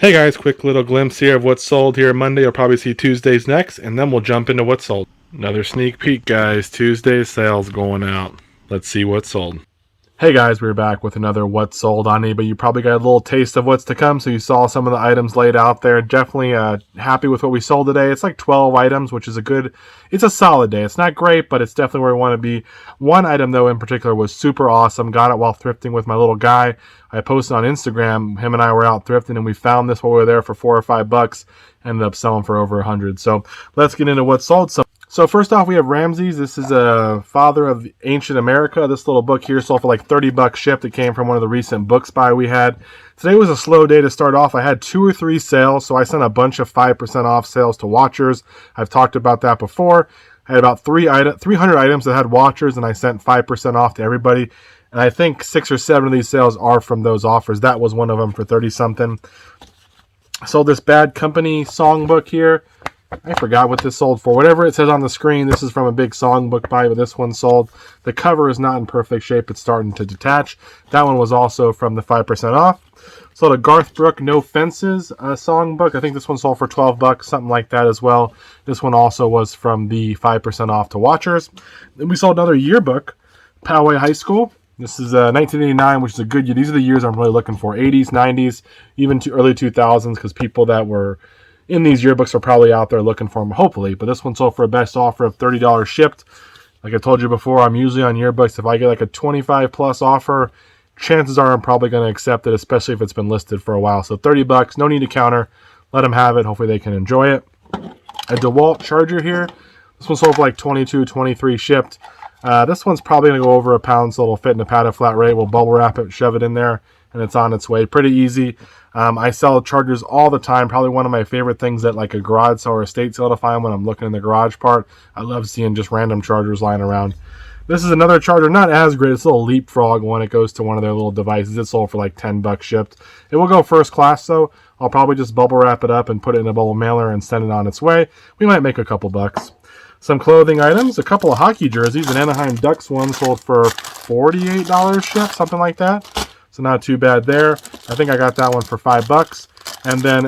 Hey guys, quick little glimpse here of what's sold here Monday. You'll probably see Tuesdays next, and then we'll jump into what's sold. Another sneak peek, guys. Tuesday's sales going out. Let's see what's sold. Hey guys, we're back with another What's Sold on eBay. You probably got a little taste of what's to come, so you saw some of the items laid out there. Definitely happy with what we sold today. It's like 12 items, which is it's a solid day. It's not great, but it's definitely where we want to be. One item, though, in particular was super awesome. Got it while thrifting with my little guy. I posted on Instagram. Him and I were out thrifting, and we found this while we were there for $4 or $5. Ended up selling for over 100. So let's get into what's sold. So first off, we have Ramses. This is a father of ancient America. This little book here sold for like $30 shipped. It came from one of the recent books buy we had. Today was a slow day to start off. I had 2 or 3 sales, so I sent a bunch of 5% off sales to watchers. I've talked about that before. I had about 300 items that had watchers, and I sent 5% off to everybody. And I think 6 or 7 of these sales are from those offers. That was one of them for 30-something. Sold this Bad Company songbook here. I forgot what this sold for. Whatever it says on the screen, this is from a big songbook buy, but this one sold. The cover is not in perfect shape. It's starting to detach. That one was also from the 5% off. Sold a Garth Brooks No Fences songbook. I think this one sold for $12, something like that as well. This one also was from the 5% off to watchers. Then we sold another yearbook, Poway High School. This is 1989, which is a good year. These are the years I'm really looking for. 80s, 90s, even to early 2000s, because people that were in these yearbooks are probably out there looking for them, hopefully. But this one sold for a best offer of $30 shipped. Like I told you before, I'm usually on yearbooks. If I get like a 25 plus offer, chances are I'm probably going to accept it, especially if it's been listed for a while. So $30, no need to counter. Let them have it. Hopefully they can enjoy it. A DeWalt charger here. This one sold for like 22, 23 shipped. This one's probably going to go over a pound, so it'll fit in a padded flat rate. We'll bubble wrap it, shove it in there, and it's on its way. Pretty easy. I sell chargers all the time. Probably one of my favorite things at like a garage sale or estate sale to find when I'm looking in the garage part. I love seeing just random chargers lying around. This is another charger, not as great. It's a little Leapfrog one. It goes to one of their little devices. It sold for like $10 shipped. It will go first class though. I'll probably just bubble wrap it up and put it in a bubble mailer and send it on its way. We might make a couple bucks. Some clothing items, a couple of hockey jerseys. An Anaheim Ducks one sold for $48 shipped, something like that. So not too bad there. I think I got that one for $5. And then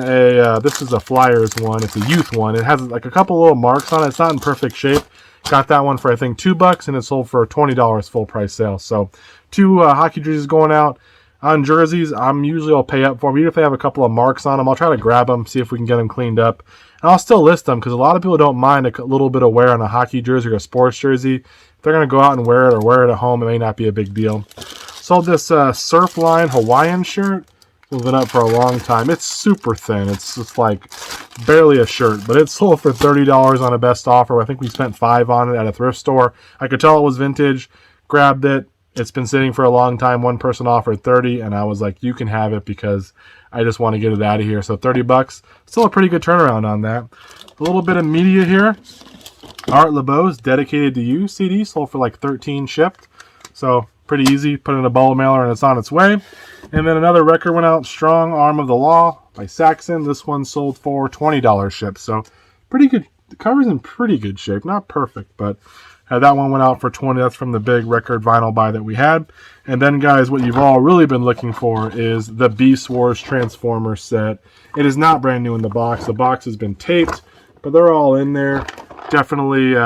this is a Flyers one. It's a youth one. It has like a couple little marks on it. It's not in perfect shape. Got that one for I think $2, and it sold for $20 full price sale. So 2 hockey jerseys going out. On jerseys, I'll pay up for them. Even if they have a couple of marks on them, I'll try to grab them, see if we can get them cleaned up. And I'll still list them because a lot of people don't mind a little bit of wear on a hockey jersey or a sports jersey. If they're going to go out and wear it or wear it at home, it may not be a big deal. Sold this Surfline Hawaiian shirt. It's been up for a long time. It's super thin. It's just like barely a shirt, but it sold for $30 on a best offer. I think we spent $5 on it at a thrift store. I could tell it was vintage. Grabbed it. It's been sitting for a long time. One person offered $30, and I was like, you can have it because I just want to get it out of here. So $30. Still a pretty good turnaround on that. A little bit of media here. Art LeBeau's Dedicated to You CD sold for like $13 shipped. So pretty easy. Put it in a bubble mailer and it's on its way. And then another record went out, Strong Arm of the Law by Saxon. This one sold for $20 shipped. So pretty good. The cover's in pretty good shape. Not perfect, but that one went out for $20. That's from the big record vinyl buy that we had. And then, guys, what you've all really been looking for is the Beast Wars Transformers set. It is not brand new in the box. The box has been taped, but they're all in there. Definitely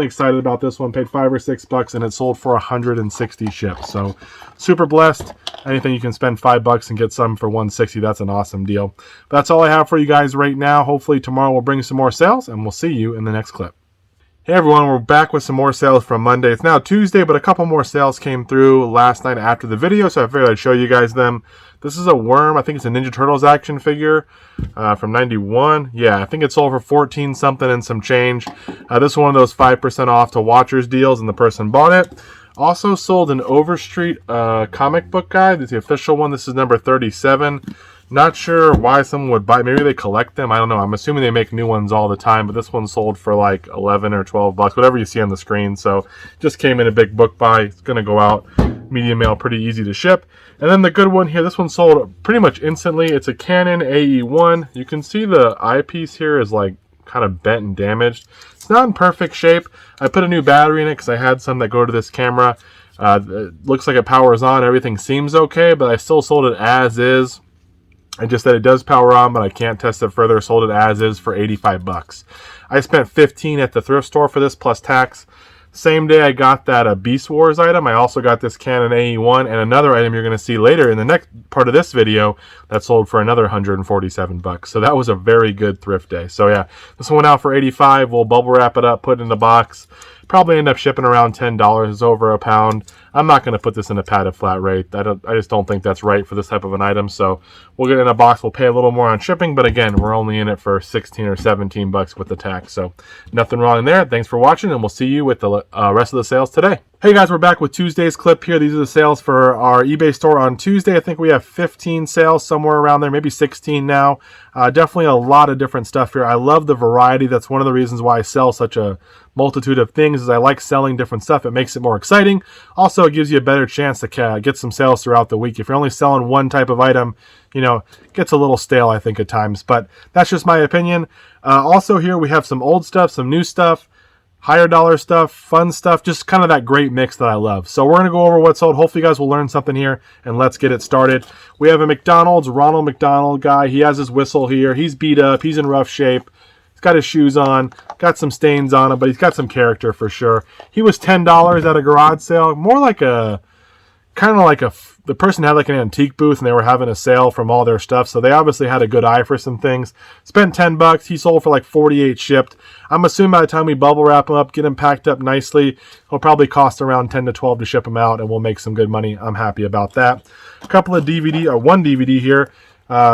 excited about this one. Paid $5 or $6, and it sold for 160 ships. So super blessed. Anything you can spend $5 and get some for 160, that's an awesome deal. But that's all I have for you guys right now. Hopefully tomorrow we'll bring some more sales, and we'll see you in the next clip. Hey everyone, we're back with some more sales from Monday. It's now Tuesday, but a couple more sales came through last night after the video, so I figured I'd show you guys them. This is a Worm. I think it's a Ninja Turtles action figure from 91. Yeah, I think it sold for 14 something and some change. This is one of those 5% off to watchers deals, and the person bought it. Also sold an Overstreet comic book guide. It's the official one. This is number 37. Not sure why someone would buy. Maybe they collect them. I don't know. I'm assuming they make new ones all the time, but this one sold for like 11 or 12 bucks, whatever you see on the screen. So just came in a big book buy. It's going to go out medium mail, pretty easy to ship. And then the good one here, this one sold pretty much instantly. It's a Canon AE1. You can see the eyepiece here is like kind of bent and damaged. It's not in perfect shape. I put a new battery in it because I had some that go to this camera. It looks like it powers on. Everything seems okay, but I still sold it as is. and just that it does power on, but I can't test it further. Sold it as is for 85 bucks. I spent 15 at the thrift store for this plus tax. Same day I got that Beast Wars item. I also got this Canon AE1 and another item you're going to see later in the next part of this video that sold for another 147 bucks. So that was a very good thrift day. So yeah, this one went out for 85. We'll bubble wrap it up, put it in the box. Probably end up shipping around $10. It's over a pound. I'm not going to put this in a padded flat rate. I just don't think that's right for this type of an item. So we'll get it in a box. We'll pay a little more on shipping, but again, we're only in it for 16 or 17 bucks with the tax. So nothing wrong there. Thanks for watching, and we'll see you with the rest of the sales today. Hey guys, we're back with Tuesday's clip here. These are the sales for our eBay store on Tuesday. I think we have 15 sales, somewhere around there, maybe 16 now. Definitely a lot of different stuff here. I love the variety. That's one of the reasons why I sell such a multitude of things, is I like selling different stuff. It makes it more exciting. Also, it gives you a better chance to get some sales throughout the week. If you're only selling one type of item, you know, it gets a little stale, I think, at times. But that's just my opinion. Also here we have some old stuff, some new stuff, higher dollar stuff, fun stuff, just kind of that great mix that I love. So we're going to go over what's sold. Hopefully you guys will learn something here, and let's get it started. We have a McDonald's, Ronald McDonald guy. He has his whistle here. He's beat up. He's in rough shape. He's got his shoes on, got some stains on him, but he's got some character for sure. He was $10 at a garage sale, more like a, kind of like the person had like an antique booth and they were having a sale from all their stuff. So they obviously had a good eye for some things. Spent 10 bucks. He sold for like 48 shipped. I'm assuming by the time we bubble wrap him up, get him packed up nicely, he'll probably cost around 10 to 12 to ship him out, and we'll make some good money. I'm happy about that. A couple of DVD, or one DVD here.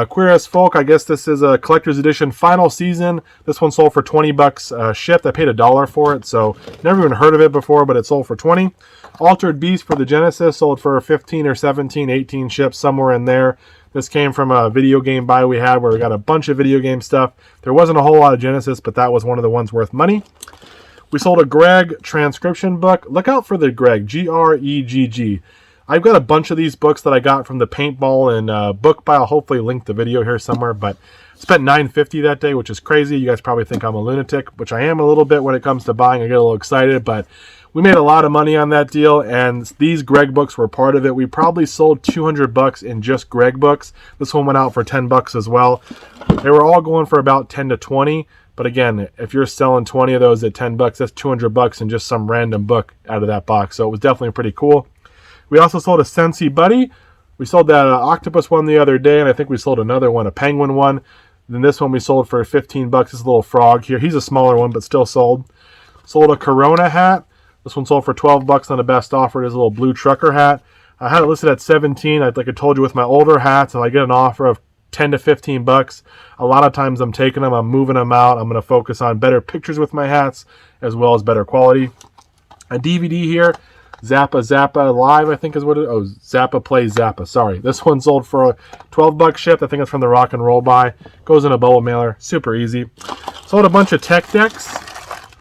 Queer as Folk, I guess this is a collector's edition final season. This one sold for 20 bucks shipped. I paid $1 for it, so never even heard of it before, but it sold for 20. Altered Beast for the Genesis sold for 15 or 17, 18 shipped, somewhere in there. This came from a video game buy we had where we got a bunch of video game stuff. There wasn't a whole lot of Genesis, but that was one of the ones worth money. We sold a Greg transcription book. Look out for the Greg, G-R-E-G-G. I've got a bunch of these books that I got from the paintball and book buy. I'll hopefully link the video here somewhere, but spent $9.50 that day, which is crazy. You guys probably think I'm a lunatic, which I am a little bit when it comes to buying. I get a little excited, but we made a lot of money on that deal, and these Greg books were part of it. We probably sold 200 bucks in just Greg books. This one went out for 10 bucks as well. They were all going for about 10 to 20. But again, if you're selling 20 of those at 10 bucks, that's 200 bucks in just some random book out of that box. So it was definitely pretty cool. We also sold a Sensi Buddy. We sold that octopus one the other day, and I think we sold another one, a penguin one. Then this one we sold for 15 bucks. This little frog here. He's a smaller one, but still sold. Sold a Corona hat. This one sold for 12 bucks on the best offer. It is a little blue trucker hat. I had it listed at 17. Like I told you, with my older hats, if I get an offer of 10 to 15 bucks, a lot of times I'm taking them, I'm moving them out. I'm going to focus on better pictures with my hats as well as better quality. A DVD here. Zappa Live, I think is what it is. Oh, Zappa Plays Zappa. Sorry. This one sold for a 12 bucks shipped. I think it's from the Rock and Roll buy. Goes in a bubble mailer. Super easy. Sold a bunch of tech decks.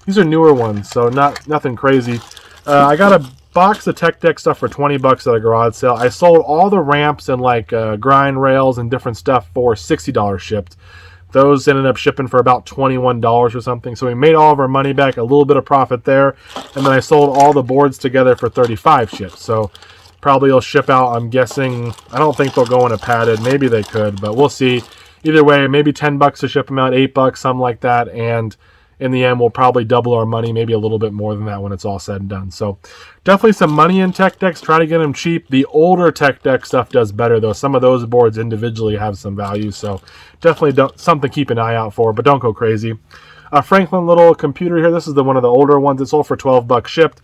These are newer ones, so nothing crazy. I got a box of tech deck stuff for 20 bucks at a garage sale. I sold all the ramps and like grind rails and different stuff for $60 shipped. Those ended up shipping for about $21 or something. So we made all of our money back, a little bit of profit there. And then I sold all the boards together for 35 shipped. So probably will ship out, I'm guessing. I don't think they'll go in a padded. Maybe they could, but we'll see. Either way, maybe 10 bucks to ship them out, 8 bucks, something like that. And in the end, we'll probably double our money, maybe a little bit more than that when it's all said and done. So definitely some money in tech decks. Try to get them cheap. The older tech deck stuff does better, though. Some of those boards individually have some value. So definitely something to keep an eye out for, but don't go crazy. A Franklin little computer here. This is one of the older ones. It's sold for 12 bucks shipped.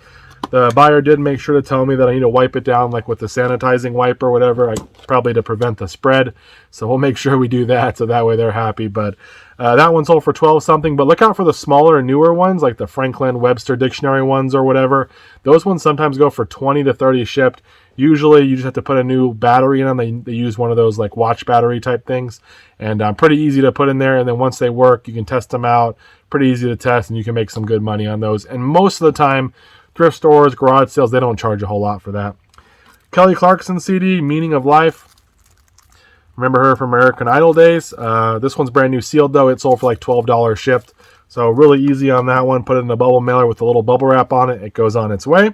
The buyer did make sure to tell me that I need to wipe it down like with the sanitizing wipe or whatever, probably to prevent the spread. So we'll make sure we do that so that way they're happy. But that one sold for 12 something. But look out for the smaller and newer ones like the Franklin Webster Dictionary ones or whatever. Those ones sometimes go for 20 to 30 shipped. Usually you just have to put a new battery in them. They use one of those like watch battery type things. And pretty easy to put in there. And then once they work, you can test them out. Pretty easy to test, and you can make some good money on those. And most of the time, thrift stores, garage sales, they don't charge a whole lot for that. Kelly Clarkson CD, Meaning of Life. Remember her from American Idol days. This one's brand new sealed, though. It sold for like $12 shipped. So really easy on that one. Put it in a bubble mailer with a little bubble wrap on it. It goes on its way.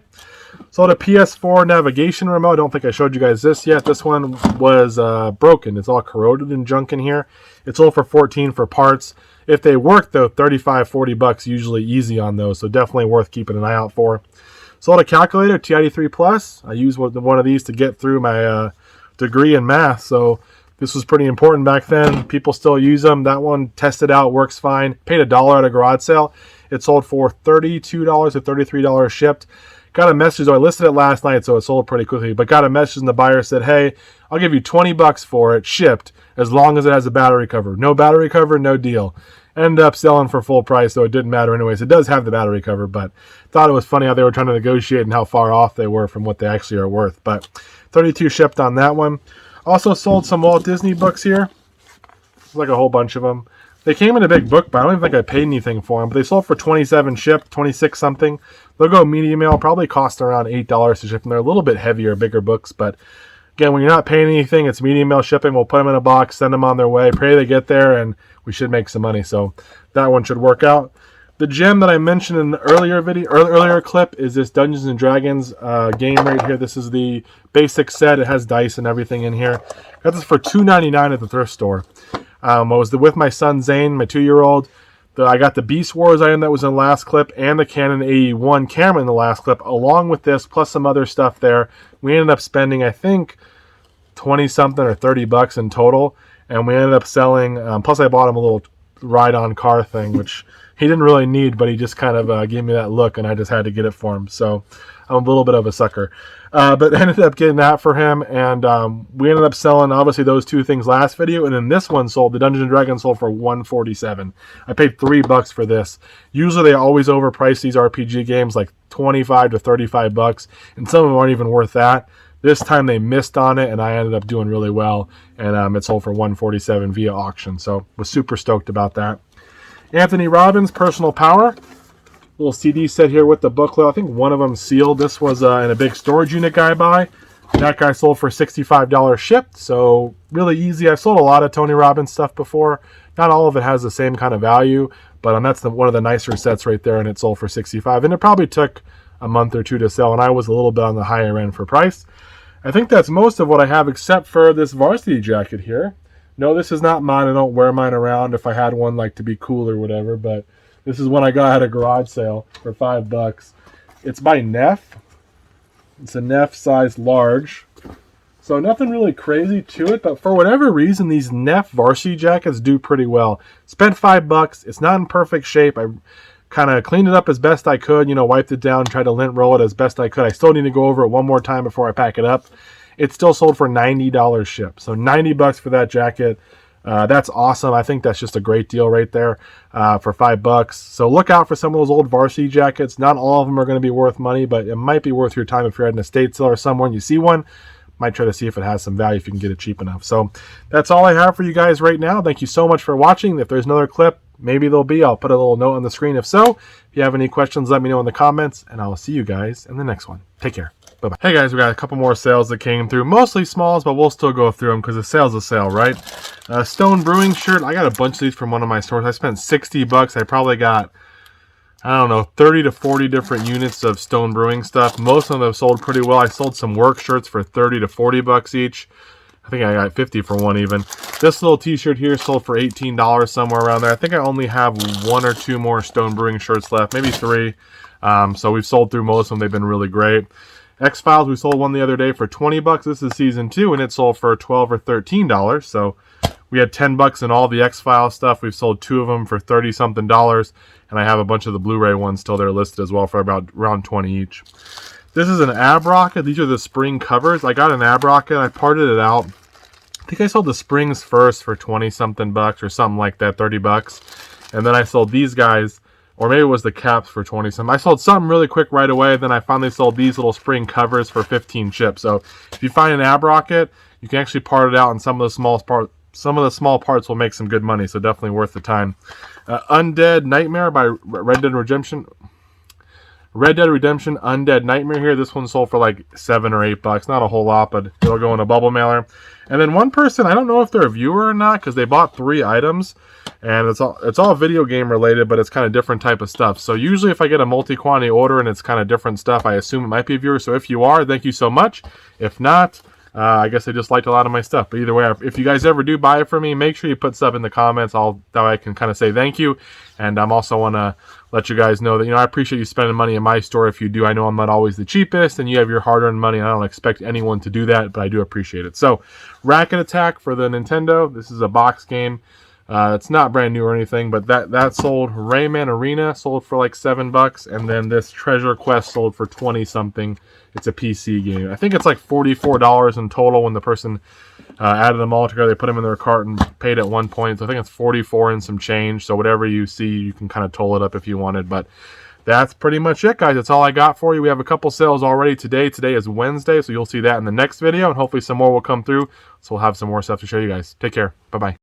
Sold a PS4 navigation remote. I don't think I showed you guys this yet. This one was broken. It's all corroded and junk in here. It's sold for $14 for parts. If they work though, $35-$40 usually easy on those. So definitely worth keeping an eye out for. Sold a calculator, TI-83 Plus. I used one of these to get through my degree in math. So this was pretty important back then. People still use them. That one tested out, works fine. Paid $1 at a garage sale. It sold for $32 or $33 shipped. Got a message, I listed it last night, so it sold pretty quickly, but got a message and the buyer said, hey, I'll give you $20 for it, shipped, as long as it has a battery cover. No battery cover, no deal. Ended up selling for full price, so it didn't matter anyways. It does have the battery cover, but thought it was funny how they were trying to negotiate and how far off they were from what they actually are worth. But $32 shipped on that one. Also sold some Walt Disney books here. There's like a whole bunch of them. They came in a big book, but I don't even think I paid anything for them. But they sold for $27 shipped, $26 something. They'll go medium mail, probably cost around $8 to ship. And they're a little bit heavier, bigger books. But again, when you're not paying anything, it's medium mail shipping. We'll put them in a box, send them on their way, pray they get there, and we should make some money. So that one should work out. The gem that I mentioned in the earlier clip is this Dungeons and Dragons game right here. This is the basic set. It has dice and everything in here. Got this for $2.99 at the thrift store. I was with my son Zane, my 2-year-old. I got the Beast Wars item that was in the last clip and the Canon AE1 camera in the last clip, along with this, plus some other stuff there. We ended up spending, I think, 20 something or $30 in total, and we ended up selling. Plus, I bought him a little ride-on car thing, which he didn't really need, but he just kind of gave me that look, and I just had to get it for him. So I'm a little bit of a sucker. But ended up getting that for him, and we ended up selling, obviously, those two things last video, and then this one sold, the Dungeons & Dragons sold for $147. I paid $3 for this. Usually they always overprice these RPG games, like $25 to $35, and some of them aren't even worth that. This time they missed on it, and I ended up doing really well, and it sold for $147 via auction, so was super stoked about that. Anthony Robbins, Personal Power. Little CD set here with the booklet. I think one of them sealed. This was in a big storage unit guy buy. That guy sold for $65 shipped, so really easy. I've sold a lot of Tony Robbins stuff before. Not all of it has the same kind of value, but that's one of the nicer sets right there, and it sold for $65. And it probably took a month or two to sell, and I was a little bit on the higher end for price. I think that's most of what I have except for this varsity jacket here. No, this is not mine. I don't wear mine around if I had one like to be cool or whatever, but this is one I got at a garage sale for $5. It's by Neff. It's a Neff size large. So nothing really crazy to it, but for whatever reason, these Neff varsity jackets do pretty well. Spent $5. It's not in perfect shape. I kind of cleaned it up as best I could, wiped it down, tried to lint roll it as best I could. I still need to go over it one more time before I pack it up. It still sold for $90 shipped. So $90 for that jacket. That's awesome. I think that's just a great deal right there for $5. So look out for some of those old varsity jackets. Not all of them are going to be worth money, but it might be worth your time if you're at an estate sale or somewhere and you see one. Might try to see if it has some value if you can get it cheap enough. So that's all I have for you guys right now. Thank you so much for watching. If there's another clip, maybe there'll be. I'll put a little note on the screen. If so, if you have any questions, let me know in the comments, and I'll see you guys in the next one. Take care. Bye-bye. Hey guys, we got a couple more sales that came through. Mostly smalls, but we'll still go through them because a sale's a sale, right? Stone Brewing shirt. I got a bunch of these from one of my stores. I spent $60. I probably got, 30 to 40 different units of Stone Brewing stuff. Most of them sold pretty well. I sold some work shirts for 30 to 40 bucks each. I think I got 50 for one even. This little t-shirt here sold for $18, somewhere around there. I think I only have 1 or 2 more Stone Brewing shirts left, maybe 3. So we've sold through most of them. They've been really great. X-Files, we sold one the other day for $20. This is season 2, and it sold for $12 or $13. So we had $10 in all the X-Files stuff. We've sold 2 of them for $30-something, and I have a bunch of the Blu-ray ones still there listed as well for around 20 each. This is an ab rocket. These are the spring covers. I got an ab rocket. I parted it out. I think I sold the springs first for 20-something bucks or something like that, $30. And then I sold these guys, or maybe it was the caps for 20-something. I sold something really quick right away. Then I finally sold these little spring covers for 15 chips. So if you find an ab rocket, you can actually part it out, and some of the small parts will make some good money. So definitely worth the time. Undead Nightmare by Red Dead Redemption. Red Dead Redemption Undead Nightmare here. This one sold for like $7 or $8. Not a whole lot, but it'll go in a bubble mailer. And then one person, I don't know if they're a viewer or not, because they bought 3 items. And it's all video game related, but it's kind of different type of stuff. So usually if I get a multi-quantity order and it's kind of different stuff, I assume it might be a viewer. So if you are, thank you so much. If not, I guess they just liked a lot of my stuff. But either way, if you guys ever do buy it from me, make sure you put stuff in the comments. That way I can kind of say thank you. And I'm also want to let you guys know that, I appreciate you spending money in my store. If you do, I know I'm not always the cheapest, and you have your hard-earned money. I don't expect anyone to do that, but I do appreciate it. So, Racket Attack for the Nintendo. This is a box game. It's not brand new or anything, but that sold. Rayman Arena sold for like $7, and then this Treasure Quest sold for 20 something. It's a PC game. I think it's like $44 in total when the person added them all together. They put them in their cart and paid at one point. So I think it's 44 and some change. So whatever you see, you can kind of total it up if you wanted. But that's pretty much it, guys. That's all I got for you. We have a couple sales already today. Today is Wednesday, so you'll see that in the next video, and hopefully some more will come through. So we'll have some more stuff to show you guys. Take care. Bye-bye.